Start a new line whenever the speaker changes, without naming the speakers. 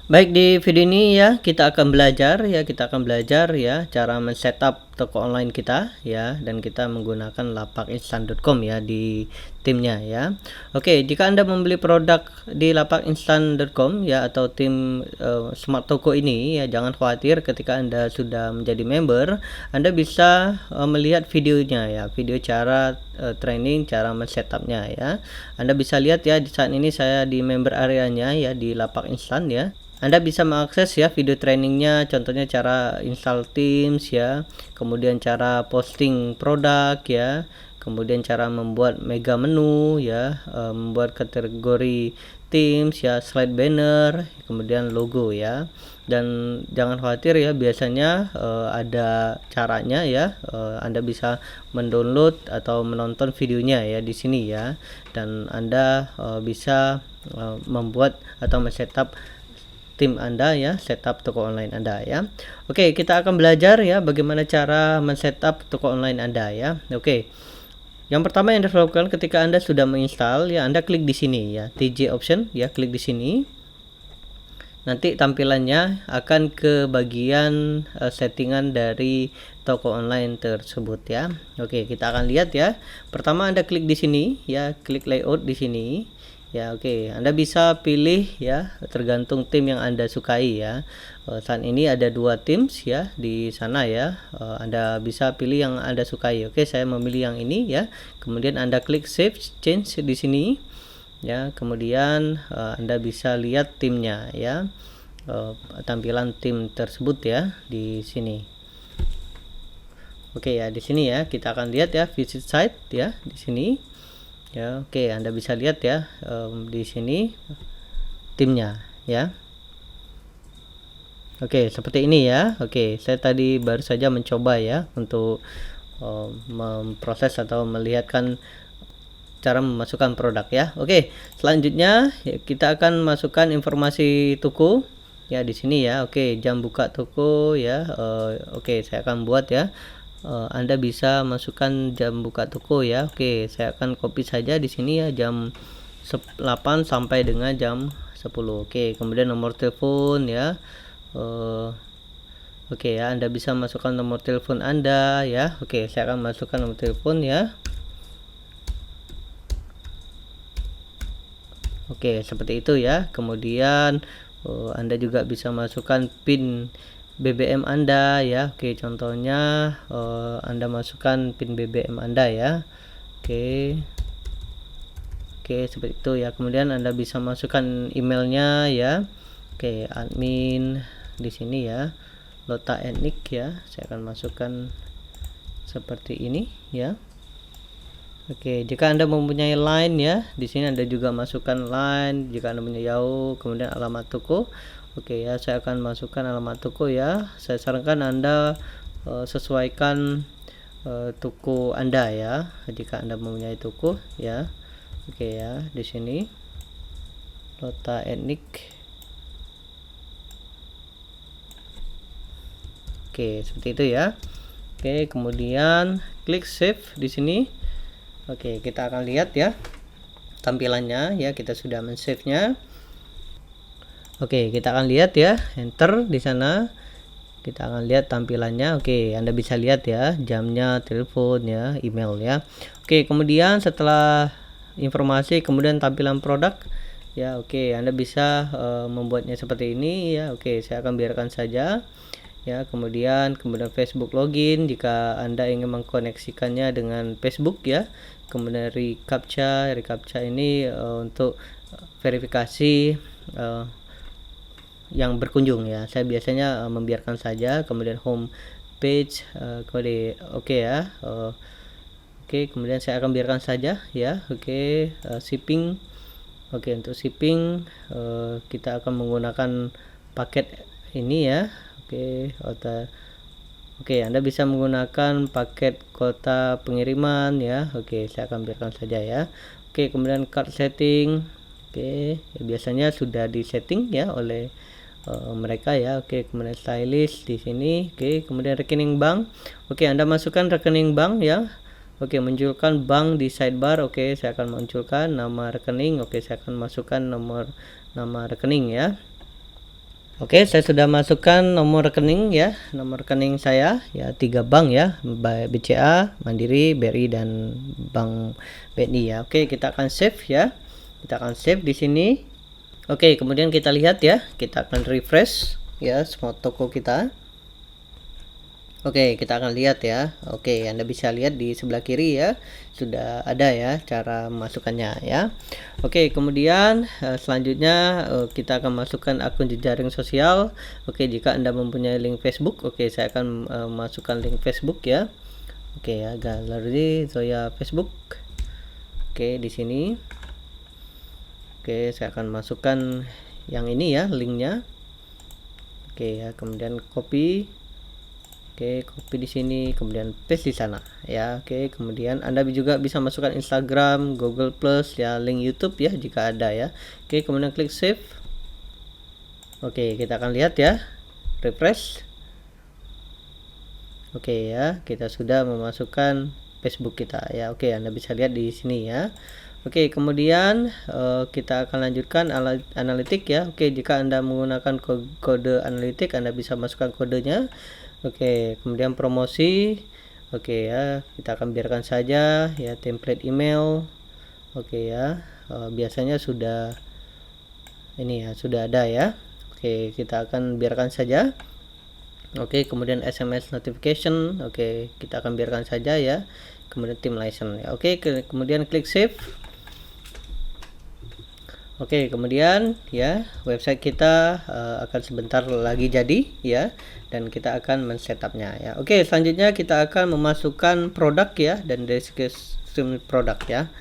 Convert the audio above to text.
Baik, di video ini ya kita akan belajar ya cara men-setup toko online kita ya, dan kita menggunakan lapakinstan.com ya di timnya ya. Oke, jika Anda membeli produk di lapakinstan.com ya atau tim Smart Toko ini ya, jangan khawatir ketika Anda sudah menjadi member, Anda bisa melihat videonya ya, video cara training cara men-setupnya ya. Anda bisa lihat ya, di saat ini saya di member areanya ya di Lapak Instan ya. Anda bisa mengakses ya video trainingnya, contohnya cara install Teams ya, kemudian cara posting produk ya, kemudian cara membuat mega menu ya, membuat kategori Teams ya, slide banner, kemudian logo ya. Dan jangan khawatir ya, biasanya ada caranya ya, Anda bisa mendownload atau menonton videonya ya di sini ya, dan Anda bisa membuat atau men-setup tim Anda ya, setup toko online Anda ya. Oke, kita akan belajar ya bagaimana cara men-setup toko online Anda ya. Oke. Yang pertama yang Anda lakukan ketika Anda sudah menginstal ya, Anda klik di sini ya, TJ option ya, klik di sini. Nanti tampilannya akan ke bagian settingan dari toko online tersebut ya. Oke, kita akan lihat ya. Pertama Anda klik di sini ya, klik layout di sini. Ya, oke. Anda bisa pilih ya, tergantung tim yang Anda sukai ya. Saat ini ada 2 teams ya di sana ya. Anda bisa pilih yang Anda sukai. Oke, saya memilih yang ini ya. Kemudian Anda klik save change di sini. Ya, kemudian Anda bisa lihat timnya ya. Tampilan tim tersebut ya di sini. Oke ya, di sini ya kita akan lihat ya visit site ya di sini. Ya, oke, Anda bisa lihat ya di sini timnya ya. Oke, seperti ini ya. Oke, saya tadi baru saja mencoba ya untuk memproses atau melihatkan cara memasukkan produk ya. Oke, selanjutnya ya, kita akan masukkan informasi toko ya di sini ya. Oke, jam buka toko ya. Oke, saya akan buat ya. Anda bisa masukkan jam buka toko ya. Oke, saya akan copy saja di sini ya, jam 8 sampai dengan jam 10. Oke, kemudian nomor telepon ya. Oke ya, Anda bisa masukkan nomor telepon Anda ya. Oke, saya akan masukkan nomor telepon ya. Oke, seperti itu ya. Kemudian Anda juga bisa masukkan PIN BBM Anda ya. Oke, contohnya Anda masukkan PIN BBM Anda ya. Oke. Oke, seperti itu ya. Kemudian Anda bisa masukkan emailnya ya. Oke, admin di sini ya. Lota Etnik ya. Saya akan masukkan seperti ini ya. Oke, jika Anda mempunyai line ya, di sini Anda juga masukkan line. Jika Anda punya Yahoo, kemudian alamat toko. Oke ya, saya akan masukkan alamat toko ya. Saya sarankan Anda sesuaikan toko Anda ya. Jika Anda mempunyai toko ya. Oke ya, di sini Lota Etnik. Oke, seperti itu ya. Oke, kemudian klik save di sini. Oke, kita akan lihat ya tampilannya ya, kita sudah men-save-nya. Oke, kita akan lihat ya, enter di sana. Kita akan lihat tampilannya. Oke, Anda bisa lihat ya jamnya, telepon ya, email ya. Oke, kemudian setelah informasi kemudian tampilan produk ya. Oke, Anda bisa membuatnya seperti ini ya. Oke, saya akan biarkan saja ya. Kemudian Facebook login jika Anda ingin mengkoneksikannya dengan Facebook ya. Kemudian reCAPTCHA ini untuk verifikasi yang berkunjung ya. Saya biasanya membiarkan saja. Kemudian home page kode oke ya. Oke, kemudian saya akan biarkan saja ya. Oke, shipping. Oke, untuk shipping kita akan menggunakan paket ini ya. Oke, Oke, Anda bisa menggunakan paket kota pengiriman ya. Oke, saya akan biarkan saja ya. Oke, kemudian card setting. Oke, ya, biasanya sudah di setting ya oleh mereka ya. Oke, kemudian stylist di sini. Oke, kemudian rekening bank. Oke, Anda masukkan rekening bank ya. Oke, munculkan bank di sidebar. Oke, saya akan munculkan nama rekening. Oke, saya akan masukkan nama rekening ya. Oke, saya sudah masukkan nomor rekening ya, nomor rekening saya ya 3 bank ya, BCA, Mandiri, BRI dan Bank BNI ya. Oke, kita akan save ya. Kita akan save di sini. Oke, kemudian kita lihat ya, kita akan refresh ya semua toko kita. Oke, kita akan lihat ya. Oke, Anda bisa lihat di sebelah kiri ya, sudah ada ya cara memasukkannya ya. Oke, kemudian selanjutnya kita akan masukkan akun jejaring sosial. Oke, jika Anda mempunyai link Facebook, oke saya akan masukkan link Facebook ya. Oke ya, galeri Zoya Facebook. Oke, di sini. Oke, saya akan masukkan yang ini ya, linknya. Oke ya, kemudian copy. Oke, copy di sini, kemudian paste di sana ya. Oke, kemudian Anda juga bisa masukkan Instagram, Google Plus ya, link YouTube ya jika ada ya. Oke, kemudian klik save. Oke, kita akan lihat ya, refresh. Oke ya, kita sudah memasukkan Facebook kita ya. Oke, Anda bisa lihat di sini ya. Oke, kemudian kita akan lanjutkan analitik ya. Oke, jika Anda menggunakan kode analitik, Anda bisa masukkan kodenya. Oke, kemudian promosi. Oke ya, kita akan biarkan saja ya, template email. Oke ya, biasanya sudah ini ya, sudah ada ya. Oke, kita akan biarkan saja. Oke, kemudian SMS notification. Oke, kita akan biarkan saja ya. Kemudian tim license ya. Oke, kemudian klik save. Oke, kemudian ya website kita akan sebentar lagi jadi ya, dan kita akan men-setupnya ya. Oke, selanjutnya kita akan memasukkan produk ya, dan deskripsi produk ya.